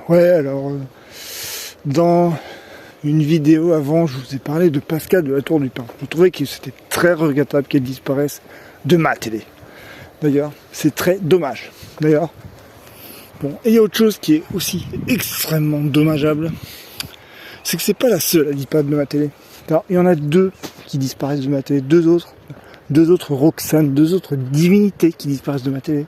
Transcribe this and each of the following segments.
Ouais, alors, dans une vidéo avant, je vous ai parlé de Pascal de la Tour du Pin. Je trouvais que c'était très regrettable qu'elle disparaisse de ma télé. D'ailleurs, c'est très dommage. D'ailleurs, bon, et il y a autre chose qui est aussi extrêmement dommageable, c'est que c'est pas la seule à disparaître de ma télé. Alors, il y en a deux qui disparaissent de ma télé, deux autres Roxane, deux autres divinités qui disparaissent de ma télé.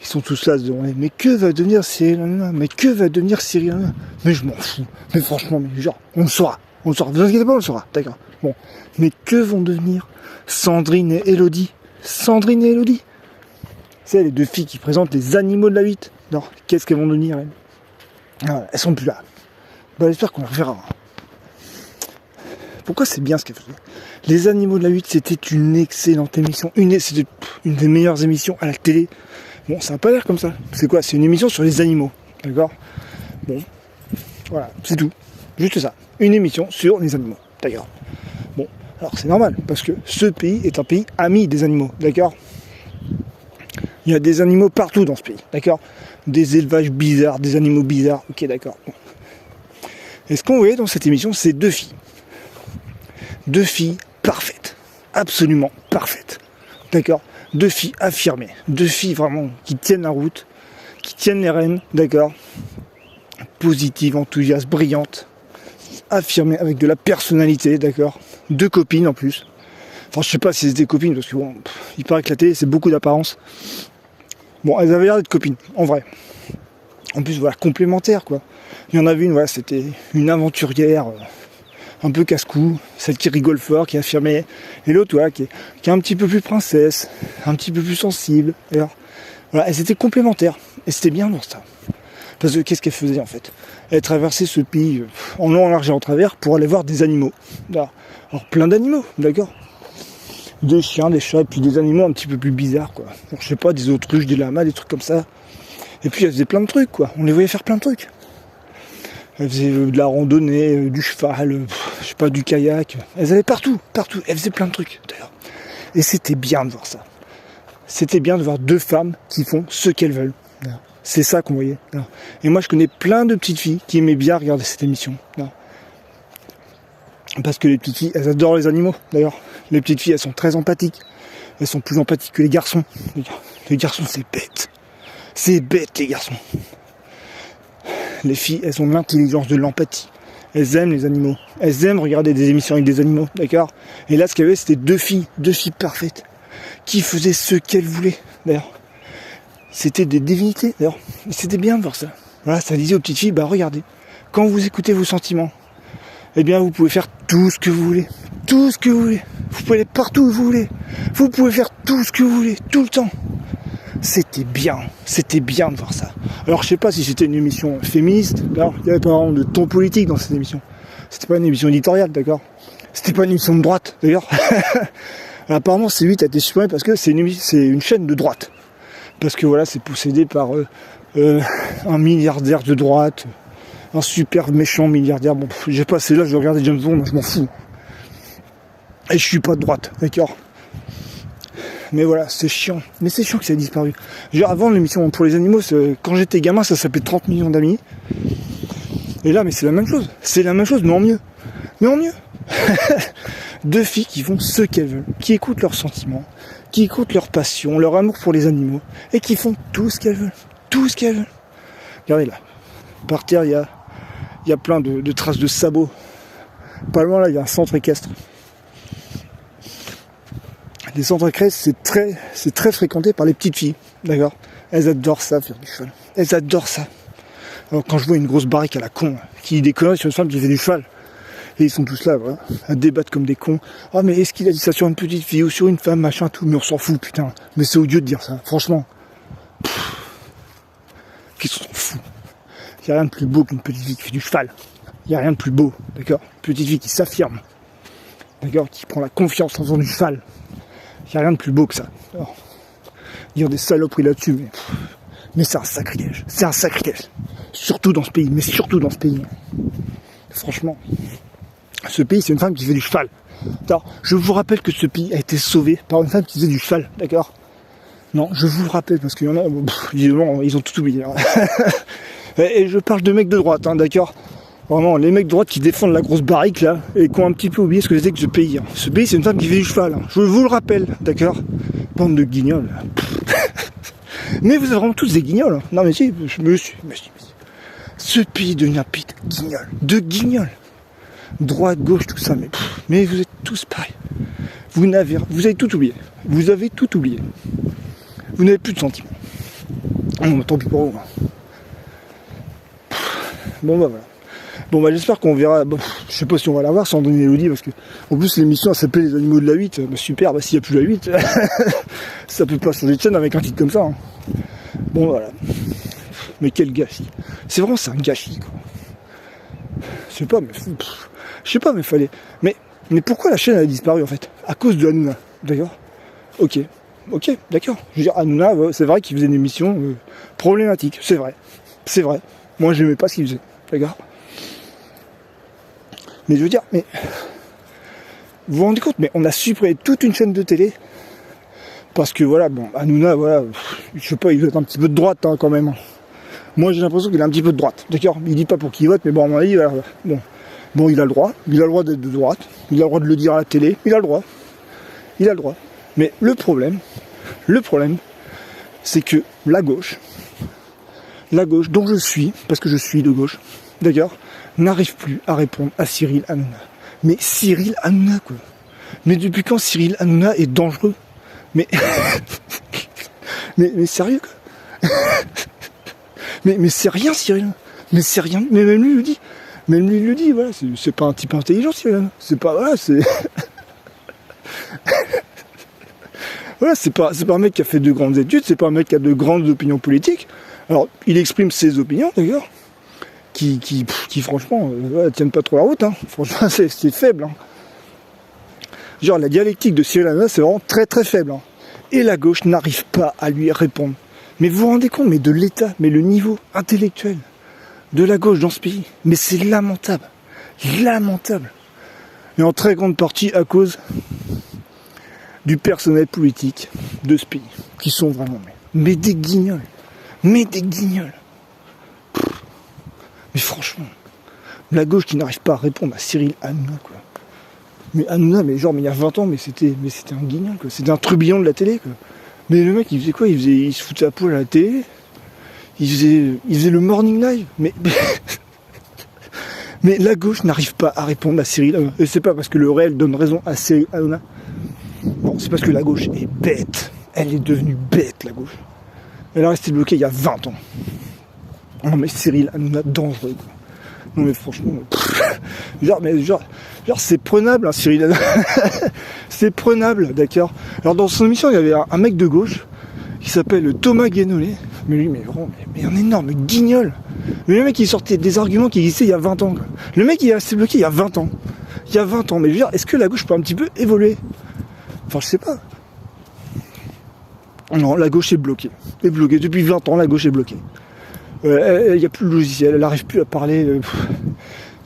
Ils sont tous là à se demander, mais que va devenir Cyril Hanouna ? Mais que va devenir Cyril Hanouna ? Mais je m'en fous. Mais franchement, mais genre, on le saura. Vous inquiétez pas, on le saura. D'accord. Bon. Mais que vont devenir Sandrine et Elodie ? C'est les deux filles qui présentent les animaux de la 8. Non, qu'est-ce qu'elles vont devenir, elles ? Voilà, elles sont plus là. Bah, j'espère qu'on les reverra. Pourquoi c'est bien ce qu'elles faisaient ? Les animaux de la 8, c'était une excellente émission. C'était une des meilleures émissions à la télé. Bon, ça n'a pas l'air comme ça. C'est quoi ? C'est une émission sur les animaux. D'accord ? Bon. Voilà, c'est tout. Juste ça. Une émission sur les animaux. D'accord ? Bon, alors c'est normal, parce que ce pays est un pays ami des animaux. D'accord ? Il y a des animaux partout dans ce pays. D'accord ? Des élevages bizarres, des animaux bizarres. Ok, d'accord. Bon. Et ce qu'on voyait dans cette émission, c'est deux filles. Deux filles parfaites. Absolument parfaites. D'accord ? Deux filles affirmées, deux filles vraiment qui tiennent la route, qui tiennent les rênes, d'accord, positives, enthousiastes, brillantes, affirmées avec de la personnalité, d'accord, deux copines en plus. Enfin, je sais pas si c'est des copines parce que bon, il paraît que la télé c'est beaucoup d'apparence. Bon, elles avaient l'air d'être copines, en vrai. En plus, voilà, complémentaires quoi. Il y en avait une, voilà, c'était une aventurière. Un peu casse-cou, celle qui rigole fort, qui est affirmée, et l'autre ouais, qui est un petit peu plus princesse, un petit peu plus sensible. Et alors, voilà, elles étaient complémentaires, et c'était bien dans ça. Parce que qu'est-ce qu'elle faisait en fait ? Elle traversait ce pays en long, en large et en travers pour aller voir des animaux. Alors plein d'animaux, d'accord ? Des chiens, des chats, et puis des animaux un petit peu plus bizarres, quoi. Alors, je sais pas, des autruches, des lamas, des trucs comme ça. Et puis elle faisait plein de trucs, quoi. On les voyait faire plein de trucs. Elles faisaient de la randonnée, du cheval, je sais pas, du kayak. Elles allaient partout. Elles faisaient plein de trucs, d'ailleurs. Et c'était bien de voir ça. C'était bien de voir deux femmes qui font ce qu'elles veulent. C'est ça qu'on voyait. Et moi, je connais plein de petites filles qui aimaient bien regarder cette émission. Parce que les petites filles, elles adorent les animaux, d'ailleurs. Les petites filles, elles sont très empathiques. Elles sont plus empathiques que les garçons. Les garçons, c'est bête. C'est bête, les garçons. Les filles, elles ont l'intelligence de l'empathie. Elles aiment les animaux. Elles aiment regarder des émissions avec des animaux, d'accord ? Et là, ce qu'il y avait, c'était deux filles parfaites, qui faisaient ce qu'elles voulaient, d'ailleurs. C'était des divinités, d'ailleurs. Et c'était bien de voir ça. Voilà, ça disait aux petites filles, bah regardez, quand vous écoutez vos sentiments, eh bien, vous pouvez faire tout ce que vous voulez. Tout ce que vous voulez. Vous pouvez aller partout où vous voulez. Vous pouvez faire tout ce que vous voulez, tout le temps. C'était bien de voir ça. Alors je sais pas si c'était une émission féministe, alors il n'y avait pas vraiment de ton politique dans cette émission. C'était pas une émission éditoriale, d'accord ? C'était pas une émission de droite, d'ailleurs. Apparemment C8 a été supprimé parce que c'est une chaîne de droite. Parce que voilà, c'est possédé par un milliardaire de droite, un super méchant milliardaire. Bon, j'ai passé là, je regardais James Bond, je m'en fous. Et je suis pas de droite, d'accord ? Mais voilà, c'est chiant. Mais c'est chiant que ça ait disparu. Genre avant l'émission pour les animaux, quand j'étais gamin, ça s'appelait 30 millions d'amis. Et là, mais c'est la même chose. C'est la même chose, mais en mieux. Deux filles qui font ce qu'elles veulent, qui écoutent leurs sentiments, qui écoutent leur passion, leur amour pour les animaux, et qui font tout ce qu'elles veulent. Tout ce qu'elles veulent. Regardez là. Par terre, il y a plein de traces de sabots. Pas loin là, il y a un centre équestre. Les centres équestres, c'est très fréquenté par les petites filles, d'accord ? Elles adorent ça, faire du cheval. Elles adorent ça. Alors quand je vois une grosse barrique à la con, qui dit des conneries sur une femme qui fait du cheval, et ils sont tous là, voilà, à débattre comme des cons. Oh mais est-ce qu'il a dit ça sur une petite fille ou sur une femme, machin, tout, mais on s'en fout, putain. Mais c'est odieux de dire ça, franchement. Qu'est-ce qu'on s'en fout ? Il n'y a rien de plus beau qu'une petite fille qui fait du cheval. Il n'y a rien de plus beau, d'accord ? Une petite fille qui s'affirme, d'accord ? Qui prend la confiance en faisant du cheval. Il n'y a rien de plus beau que ça. Alors, dire des saloperies là-dessus, mais c'est un sacrilège. C'est un sacrilège. Surtout dans ce pays, Franchement, ce pays, c'est une femme qui fait du cheval. Alors, je vous rappelle que ce pays a été sauvé par une femme qui faisait du cheval, d'accord ? Non, je vous le rappelle, parce qu'il y en a, évidemment, ils ont tout oublié. Hein. Et je parle de mecs de droite, hein, d'accord. Vraiment, les mecs de droite qui défendent la grosse barrique, là, et qui ont un petit peu oublié ce que c'était que ce pays. Hein. Ce pays, c'est une femme qui fait du cheval. Hein. Je vous le rappelle, d'accord. Bande de guignols. Mais vous êtes vraiment tous des guignols. Hein. Non, mais si, monsieur. Ce pays devient un pays de guignols. De guignols. Droite, gauche, tout ça, mais vous êtes tous pareils. Vous avez tout oublié. Vous avez tout oublié. Vous n'avez plus de sentiments. Non, mais tant pis pour vous. Bon, bah voilà. Bon, bah j'espère qu'on verra. Bon, je sais pas si on va la voir sans donner Elodie, parce que en plus l'émission elle s'appelle Les Animaux de la 8. Bah, super, bah s'il n'y a plus la 8, ça peut pas changer de chaîne avec un titre comme ça. Hein. Bon, voilà. Mais quel gâchis. C'est un gâchis, quoi. Je sais pas, mais fallait. Mais pourquoi la chaîne a disparu en fait? À cause de Hanouna, d'accord. Ok, d'accord. Je veux dire, Hanouna, c'est vrai qu'il faisait une émission problématique, c'est vrai. Moi, j'aimais pas ce qu'il faisait, d'accord. Mais je veux dire, vous vous rendez compte, mais on a supprimé toute une chaîne de télé parce que voilà, bon, Hanouna, voilà, je sais pas, il vote un petit peu de droite hein, quand même. Moi, j'ai l'impression qu'il a un petit peu de droite, d'accord. Il dit pas pour qui il vote, mais bon, à mon avis, voilà, bon, il a le droit d'être de droite, il a le droit de le dire à la télé, il a le droit. Mais le problème, c'est que la gauche dont je suis, parce que je suis de gauche, d'accord, n'arrive plus à répondre à Cyril Hanouna. Mais Cyril Hanouna, quoi. Mais depuis quand Cyril Hanouna est dangereux? Mais sérieux, quoi. mais c'est rien, Cyril. Mais c'est rien. Mais même lui il le dit. Voilà, c'est pas un type intelligent, Cyril. C'est pas, voilà, c'est... Voilà, c'est pas un mec qui a fait de grandes études, c'est pas un mec qui a de grandes opinions politiques. Alors, il exprime ses opinions, d'ailleurs, qui franchement, tiennent pas trop la route, hein. Franchement, c'est faible, hein. Genre, la dialectique de Cyril Hanouna, c'est vraiment très très faible, hein. Et la gauche n'arrive pas à lui répondre. Mais vous vous rendez compte, mais de l'état, mais le niveau intellectuel de la gauche dans ce pays, mais c'est lamentable. Et en très grande partie à cause du personnel politique de ce pays, qui sont vraiment mais des guignols. Mais franchement, la gauche qui n'arrive pas à répondre à Cyril Hanouna, quoi. Mais Hanouna, mais il y a 20 ans, mais c'était un guignol, quoi. C'était un trublion de la télé, quoi. Mais le mec, il faisait quoi? Il se foutait à poil à la télé. Il faisait le morning live. Mais la gauche n'arrive pas à répondre à Cyril Hanouna. Et c'est pas parce que le réel donne raison à Cyril Hanouna. Non, c'est parce que la gauche est bête. Elle est devenue bête, la gauche. Elle a resté bloquée il y a 20 ans. Non mais Cyril Hanouna, dangereux, quoi. Non mais franchement, genre c'est prenable, hein, Cyril Hanouna. C'est prenable, d'accord. Alors dans son émission, il y avait un mec de gauche qui s'appelle Thomas Guénolé. Mais lui, mais un énorme guignol. Mais le mec, il sortait des arguments qui existaient il y a 20 ans, quoi. Le mec, il est resté bloqué il y a 20 ans. Mais je veux dire, est-ce que la gauche peut un petit peu évoluer? Enfin, je sais pas. Non, la gauche est bloquée. Depuis 20 ans, la gauche est bloquée. Il n'y a plus de logiciel, elle n'arrive plus à parler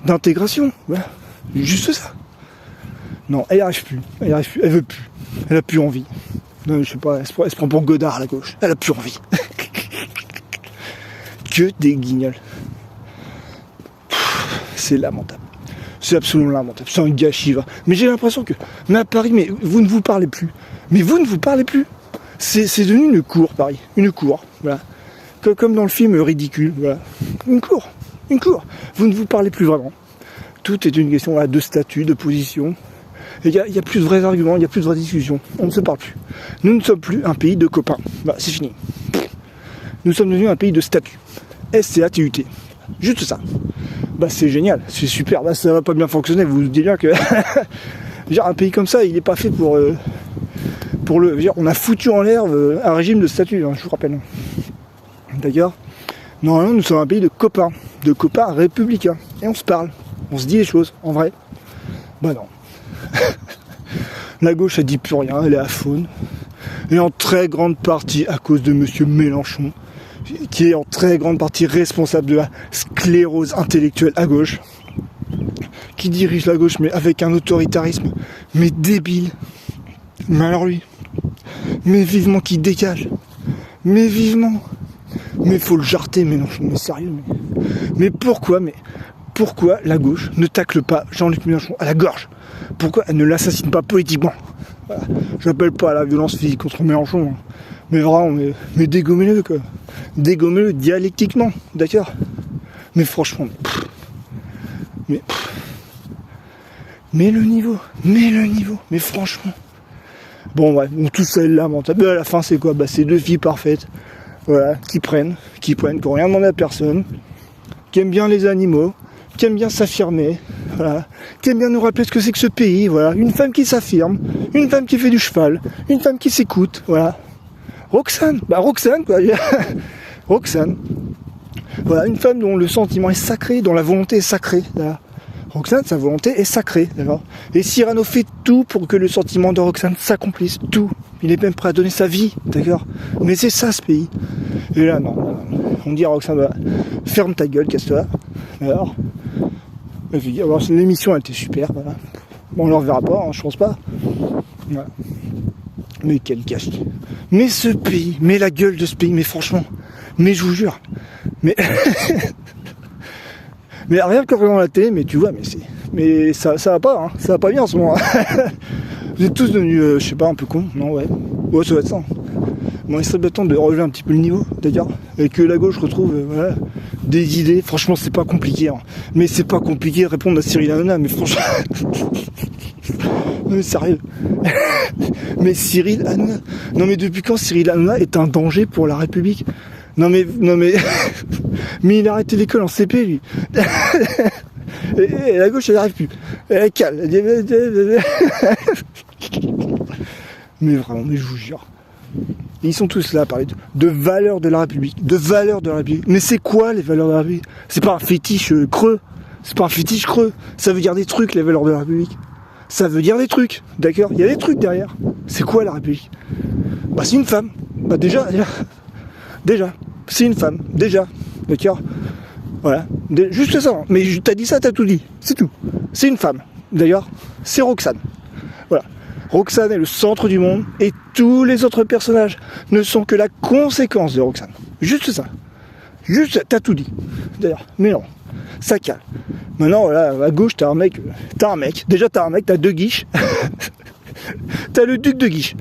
d'intégration. Voilà. Juste ça. Non, elle n'y arrive plus. Elle veut plus. Elle a plus envie. Non, je sais pas, elle se prend pour Godard, la gauche. Elle a plus envie. Que des guignols. C'est lamentable. C'est absolument lamentable. C'est un gâchis. Va. Mais j'ai l'impression que... Mais à Paris, mais vous ne vous parlez plus. C'est devenu une cour, Paris. Une cour. Voilà. Comme dans le film Ridicule. Voilà. Une cour. Vous ne vous parlez plus vraiment. Tout est une question de statut, de position. Il n'y a plus de vrais arguments, il n'y a plus de vraies discussions. On ne se parle plus. Nous ne sommes plus un pays de copains. Voilà, c'est fini. Nous sommes devenus un pays de statut. SCATUT. Juste ça. C'est génial, c'est super. Ça va pas bien fonctionner. Vous vous dites bien que un pays comme ça, il n'est pas fait pour le. On a foutu en l'air un régime de statut, hein, je vous rappelle. D'ailleurs, normalement, nous sommes un pays de copains républicains. Et on se parle, on se dit les choses, en vrai. Non. La gauche, elle dit plus rien, elle est à faune. Et en très grande partie à cause de monsieur Mélenchon, qui est en très grande partie responsable de la sclérose intellectuelle à gauche, qui dirige la gauche, mais avec un autoritarisme, mais débile. Mais alors lui, Mais vivement qu'il dégage. Mais vivement. Mais faut le jarter, Mélenchon, mais sérieux, mais pourquoi la gauche ne tacle pas Jean-Luc Mélenchon à la gorge? Pourquoi elle ne l'assassine pas politiquement? Voilà. J'appelle pas à la violence physique contre Mélenchon, hein. Mais vraiment, mais dégommez-le, quoi. Dégommez-le dialectiquement, d'accord? Mais franchement, mais le niveau, mais franchement. Bon, ouais, tout ça est lamentable. À la fin, c'est quoi? C'est deux filles parfaites, voilà, qui prennent, qui ont rien demandé à personne, qui aiment bien les animaux, qui aiment bien s'affirmer, voilà, qui aiment bien nous rappeler ce que c'est que ce pays, voilà. Une femme qui s'affirme, une femme qui fait du cheval, une femme qui s'écoute, voilà. Roxane, quoi. Roxane. Voilà, une femme dont le sentiment est sacré, dont la volonté est sacrée, voilà. Roxane, sa volonté est sacrée, d'accord. Et Cyrano fait tout pour que le sentiment de Roxane s'accomplisse, tout. Il est même prêt à donner sa vie, d'accord. Mais c'est ça, ce pays. Et là, non. On dit à Roxane, voilà, ferme ta gueule, casse-toi. Alors, l'émission, elle était super, voilà. Bon, on ne le reverra pas, hein, je pense pas. Voilà. Mais quel gâchis. Mais ce pays, mais la gueule de ce pays, mais franchement, mais je vous jure, mais... Mais rien que dans la télé, mais tu vois, mais ça va pas, hein, ça va pas bien en ce moment. Vous êtes tous devenus, je sais pas, un peu cons, non, ouais, ça va être ça. Bon, il serait bien temps de relever un petit peu le niveau, d'ailleurs, et que la gauche retrouve, voilà, des idées. Franchement, c'est pas compliqué, hein. Mais c'est pas compliqué de répondre à Cyril Hanouna, mais franchement, mais sérieux. Mais Cyril Hanouna, non mais depuis quand Cyril Hanouna est un danger pour la République? Non mais, mais il a arrêté l'école en CP, lui. Et la gauche, elle n'arrive plus. Elle cale. Mais vraiment, mais je vous jure. Et ils sont tous là à parler de valeurs de la République. De valeurs de la République. Mais c'est quoi les valeurs de la République? C'est pas un fétiche creux. C'est pas un fétiche creux. Ça veut dire des trucs, les valeurs de la République. Ça veut dire des trucs, d'accord? Il y a des trucs derrière. C'est quoi la République? C'est une femme. Déjà, c'est une femme, déjà, d'accord? Voilà, juste ça, mais t'as dit ça, t'as tout dit, c'est tout. C'est une femme, d'ailleurs, c'est Roxane. Voilà, Roxane est le centre du monde et tous les autres personnages ne sont que la conséquence de Roxane. Juste ça, t'as tout dit, d'ailleurs, mais non, ça cale. Maintenant, voilà, à gauche, t'as un mec, déjà t'as deux guiches. T'as le duc de Guiche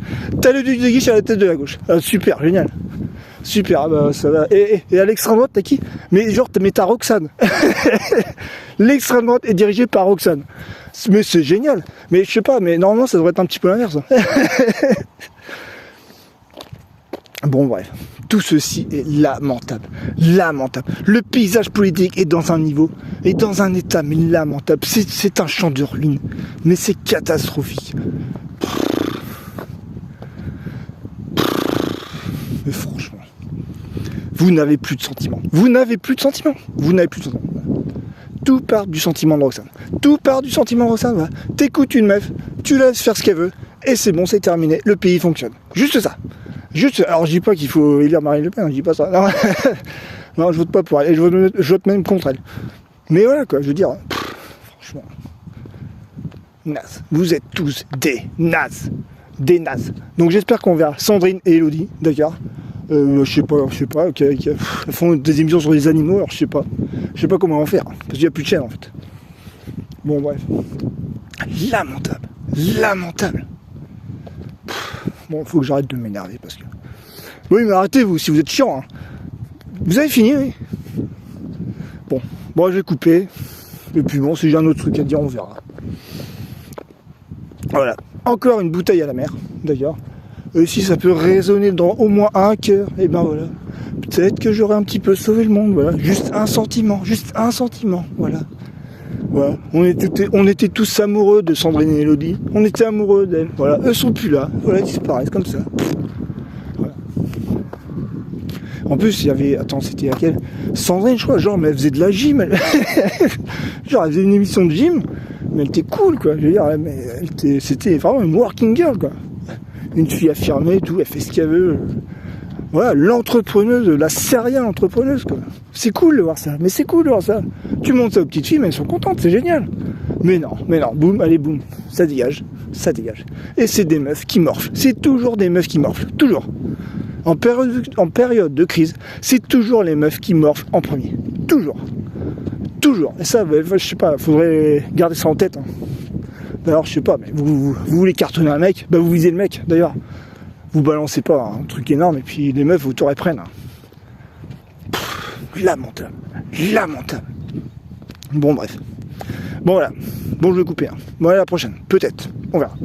à la tête de la gauche. Ah, super, génial. Super, ça va. Et à l'extrême droite, t'as qui? Mais t'as Roxane. L'extrême droite est dirigée par Roxane. Mais c'est génial. Mais je sais pas, mais normalement ça devrait être un petit peu l'inverse. Bon bref, tout ceci est lamentable. Le paysage politique est dans un niveau, est dans un état mais lamentable. C'est un champ de ruines. Mais c'est catastrophique. Mais franchement, vous n'avez plus de sentiments. Tout part du sentiment de Roxane. Voilà. T'écoutes une meuf, tu la laisses faire ce qu'elle veut, et c'est bon, c'est terminé, le pays fonctionne. Juste ça. Alors je dis pas qu'il faut élire Marine Le Pen, je dis pas ça. Non, je vote pas pour elle, et je vote même contre elle. Mais voilà quoi, je veux dire, franchement, naze. Vous êtes tous des nazes. Donc j'espère qu'on verra Sandrine et Elodie, d'accord. Je sais pas, qui font des émissions sur les animaux, alors je sais pas comment on va faire, parce qu'il n'y a plus de chaîne en fait. Bon bref. Lamentable. Bon, faut que j'arrête de m'énerver parce que... Oui, mais arrêtez vous, si vous êtes chiant. Hein. Vous avez fini, oui. Bon, je vais couper. Et puis bon, si j'ai un autre truc à dire, on verra. Voilà. Encore une bouteille à la mer, d'ailleurs. Et si ça peut résonner dans au moins un cœur, et ben voilà. Peut-être que j'aurais un petit peu sauvé le monde, voilà. Juste un sentiment, voilà. Voilà. On était tous amoureux de Sandrine et Elodie. On était amoureux d'elles. Voilà. Eux sont plus là. Voilà, ils disparaissent comme ça. Voilà. En plus, il y avait... Attends, c'était laquelle? Sandrine, je crois, genre, mais elle faisait de la gym. Genre, elle faisait une émission de gym. Mais elle était cool, quoi. Je veux dire, c'était vraiment une working girl, quoi. Une fille affirmée et tout, elle fait ce qu'elle veut. Voilà, l'entrepreneuse, la serial entrepreneuse, quoi. C'est cool de voir ça, Tu montres ça aux petites filles, mais elles sont contentes, c'est génial. Mais non, boum, allez, boum, ça dégage. ça dégage. Et c'est des meufs qui morflent. C'est toujours des meufs qui morflent. Toujours. En période de crise, c'est toujours les meufs qui morflent en premier. Toujours. Toujours. Et ça, je sais pas, faudrait garder ça en tête. Hein. D'ailleurs, je sais pas, mais vous voulez cartonner un mec, bah vous visez le mec, d'ailleurs. Vous balancez pas un truc énorme et puis les meufs vous tout reprennent. Lamentable. Lamentable. Bon, bref. Bon, voilà. Bon, je vais couper. Hein. Bon, à la prochaine. Peut-être. On verra.